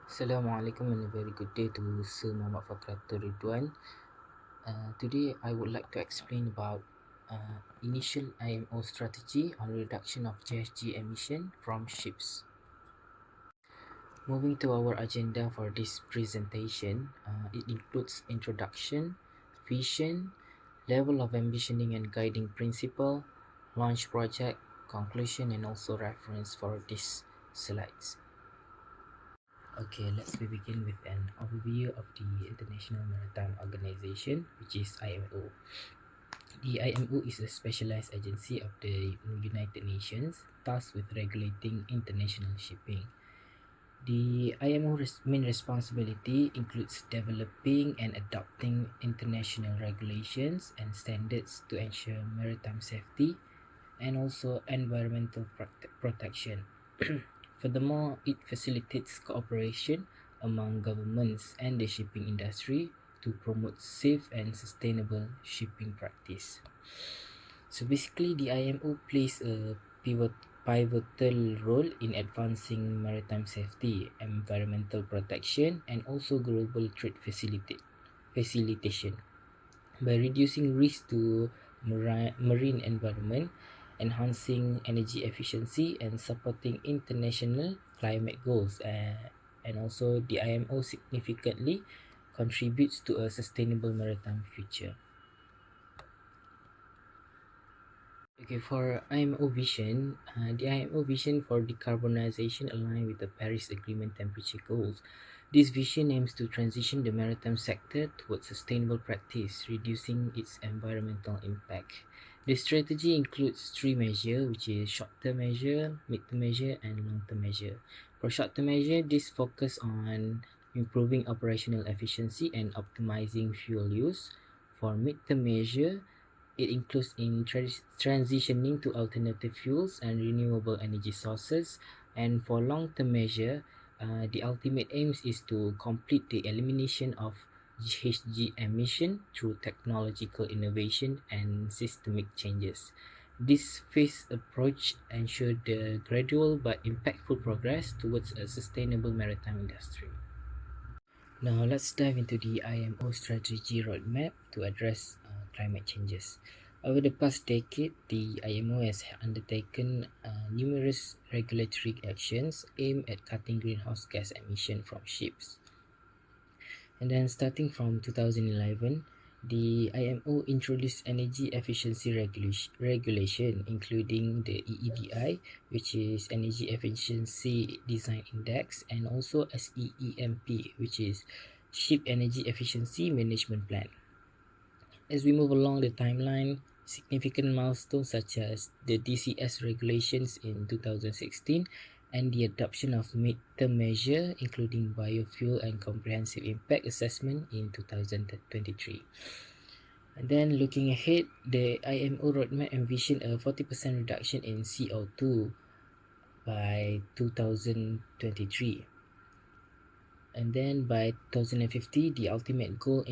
Assalamualaikum and a very good day to Sir Mohammad Fakhratul Ridwan. Today I would like to explain about initial IMO strategy on reduction of GHG emission from ships. Moving to our agenda for this presentation, it includes introduction, vision, level of ambitioning and guiding principle, launch project, conclusion, and also reference for these slides. Okay, let's begin with an overview of the International Maritime Organization, which is IMO. The IMO is a specialized agency of the United Nations tasked with regulating international shipping. The IMO's main responsibility includes developing and adopting international regulations and standards to ensure maritime safety and also environmental protection. Furthermore, it facilitates cooperation among governments and the shipping industry to promote safe and sustainable shipping practice. So basically, the IMO plays a pivotal role in advancing maritime safety, environmental protection, and also global trade facilitation. By reducing risk to marine environment, enhancing energy efficiency, and supporting international climate goals. And also, the IMO significantly contributes to a sustainable maritime future. Okay, for IMO vision, the IMO vision for decarbonization align with the Paris Agreement temperature goals. This vision aims to transition the maritime sector towards sustainable practice, reducing its environmental impact. The strategy includes three measures, which is short-term measure, mid-term measure, and long-term measure. For short-term measure, this focus on improving operational efficiency and optimizing fuel use. For mid-term measure, it includes in transitioning to alternative fuels and renewable energy sources. And for long-term measure, the ultimate aims is to complete the elimination of GHG emission through technological innovation and systemic changes. This phased approach ensures the gradual but impactful progress towards a sustainable maritime industry. Now let's dive into the IMO strategy roadmap to address climate changes. Over the past decade, the IMO has undertaken numerous regulatory actions aimed at cutting greenhouse gas emission from ships. And then starting from 2011, the IMO introduced energy efficiency regulation, including the EEDI, which is Energy Efficiency Design Index, and also SEEMP, which is Ship Energy Efficiency Management Plan. As we move along the timeline, significant milestones such as the DCS regulations in 2016 and the adoption of mid-term measure including biofuel and comprehensive impact assessment in 2023. And then looking ahead, the IMO roadmap envision a 40% reduction in CO2 by 2023. And then by 2050, the ultimate goal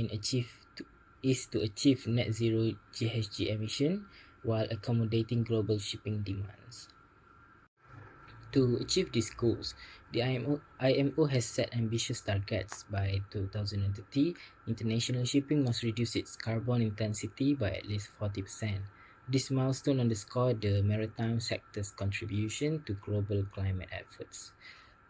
is to achieve net zero GHG emission while accommodating global shipping demands. To achieve these goals, the IMO has set ambitious targets. By 2030, international shipping must reduce its carbon intensity by at least 40%. This milestone underscores the maritime sector's contribution to global climate efforts.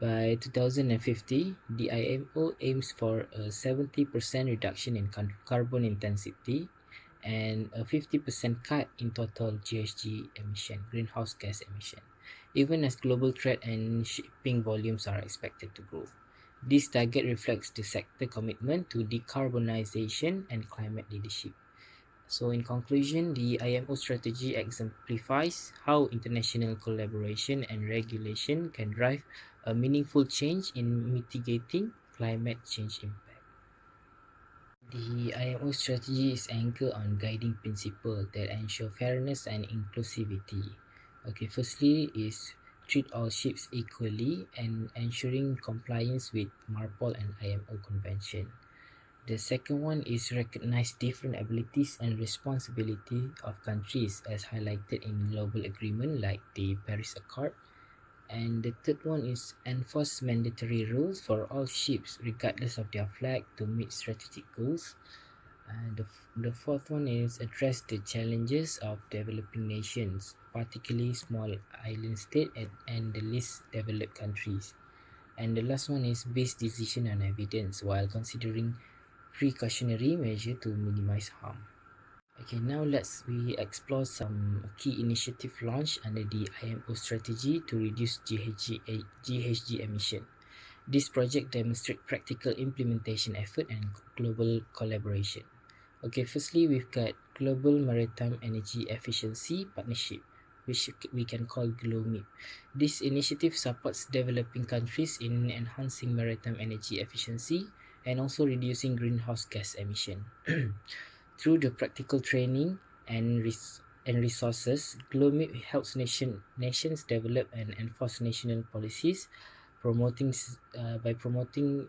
By 2050, the IMO aims for a 70% reduction in carbon intensity and a 50% cut in total GHG emission, greenhouse gas emission, even as global trade and shipping volumes are expected to grow. This target reflects the sector commitment to decarbonization and climate leadership. So in conclusion, the IMO strategy exemplifies how international collaboration and regulation can drive a meaningful change in mitigating climate change impact. The IMO strategy is anchored on guiding principles that ensure fairness and inclusivity. Okay, firstly is treat all ships equally and ensuring compliance with MARPOL and IMO convention. The second one is recognize different abilities and responsibility of countries as highlighted in global agreement like the Paris Accord. And the third one is enforce mandatory rules for all ships, regardless of their flag, to meet strategic goals. And the fourth one is address the challenges of developing nations, particularly small island states and the least developed countries. And the last one is base decision on evidence while considering precautionary measure to minimize harm. Okay, now we explore some key initiative launched under the IMO strategy to reduce GHG emission. This project demonstrates practical implementation effort and global collaboration. Okay, firstly, we've got Global Maritime Energy Efficiency Partnership, which we can call GLOMIP. This initiative supports developing countries in enhancing maritime energy efficiency and also reducing greenhouse gas emission. Through the practical training and resources, GLOMIP helps nations develop and enforce national policies, promoting by promoting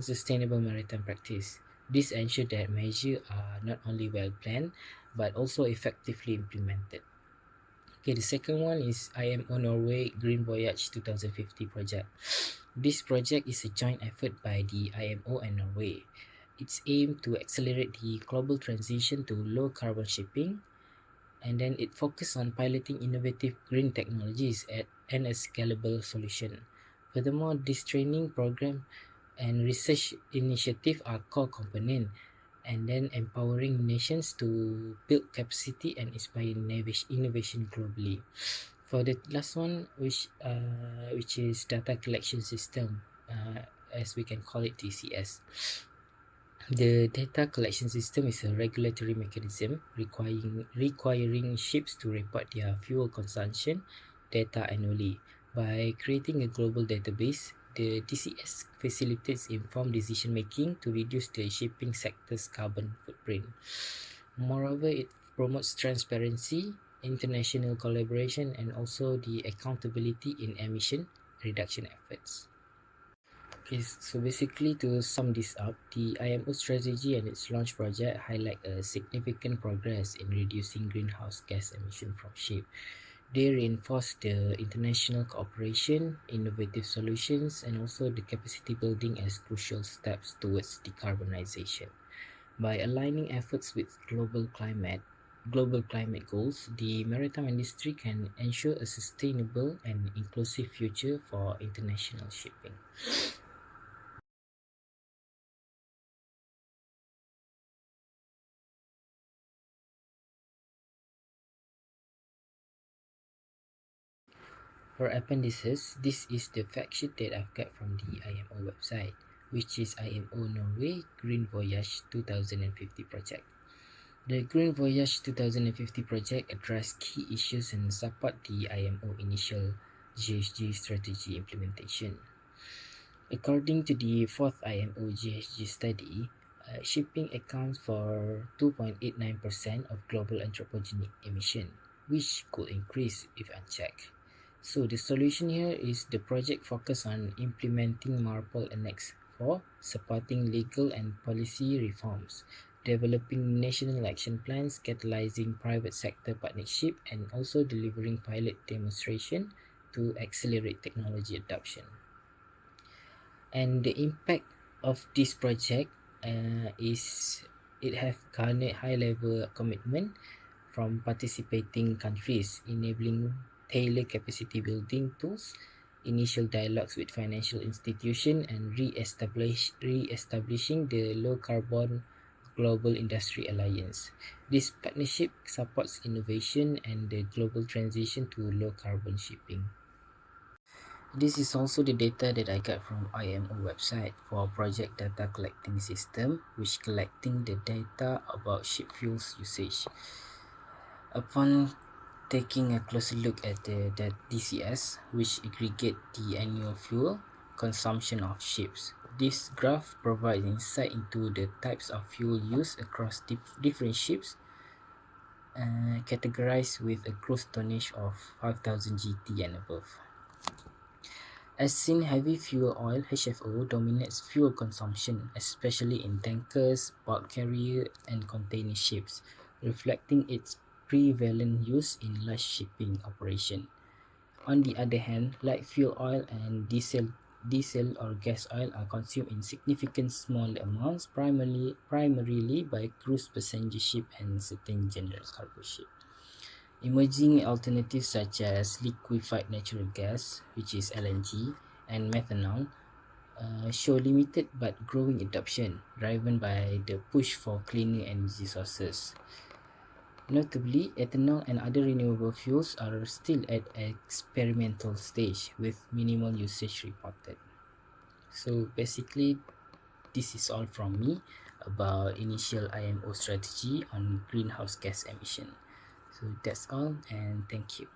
sustainable maritime practice. This ensures that measures are not only well planned but also effectively implemented. Okay, the second one is IMO Norway Green Voyage 2050 project. This project is a joint effort by the IMO and Norway. Its aim to accelerate the global transition to low carbon shipping, and then it focuses on piloting innovative green technologies and a scalable solution. Furthermore, this training program and research initiative are core component, and then empowering nations to build capacity and inspire innovation globally. For the last one, which is data collection system, as we can call it DCS. The data collection system is a regulatory mechanism requiring ships to report their fuel consumption data annually. By creating a global database, the DCS facilitates informed decision making to reduce the shipping sector's carbon footprint. Moreover, it promotes transparency, international collaboration, and also the accountability in emission reduction efforts. Okay, so basically to sum this up, the IMO strategy and its launch project highlight a significant progress in reducing greenhouse gas emission from ships. They reinforce the international cooperation, innovative solutions, and also the capacity building as crucial steps towards decarbonization. By aligning efforts with global climate goals, the maritime industry can ensure a sustainable and inclusive future for international shipping. For appendices, this is the fact sheet that I've got from the IMO website, which is IMO Norway Green Voyage 2050 project. The Green Voyage 2050 project addresses key issues and support the IMO initial GHG strategy implementation. According to the fourth IMO GHG study, shipping accounts for 2.89% of global anthropogenic emission, which could increase if unchecked. So the solution here is the project focus on implementing MARPOL Annex 4, supporting legal and policy reforms, developing national action plans, catalyzing private sector partnership, and also delivering pilot demonstration to accelerate technology adoption. And the impact of this project is it have garnered high level commitment from participating countries, enabling tailored capacity building tools, initial dialogues with financial institutions, and re-establishing the low carbon global industry alliance. This partnership supports innovation and the global transition to low carbon shipping. This is also the data that I got from IMO website for project data collecting system, which collecting the data about ship fuels usage. Upon taking a closer look at the DCS, which aggregate the annual fuel consumption of ships, this graph provides insight into the types of fuel used across different ships, categorized with a gross tonnage of 5000 GT and above. As seen, heavy fuel oil (HFO) dominates fuel consumption, especially in tankers, bulk carrier, and container ships, reflecting its prevalent use in large shipping operation. On the other hand, light fuel oil and diesel or gas oil are consumed in significant small amounts, primarily by cruise passenger ship and certain general cargo ship. Emerging alternatives such as liquefied natural gas, which is LNG, and methanol show limited but growing adoption, driven by the push for cleaner energy sources. Notably, ethanol and other renewable fuels are still at experimental stage with minimal usage reported. So basically, this is all from me about initial IMO strategy on greenhouse gas emission. So that's all, and thank you.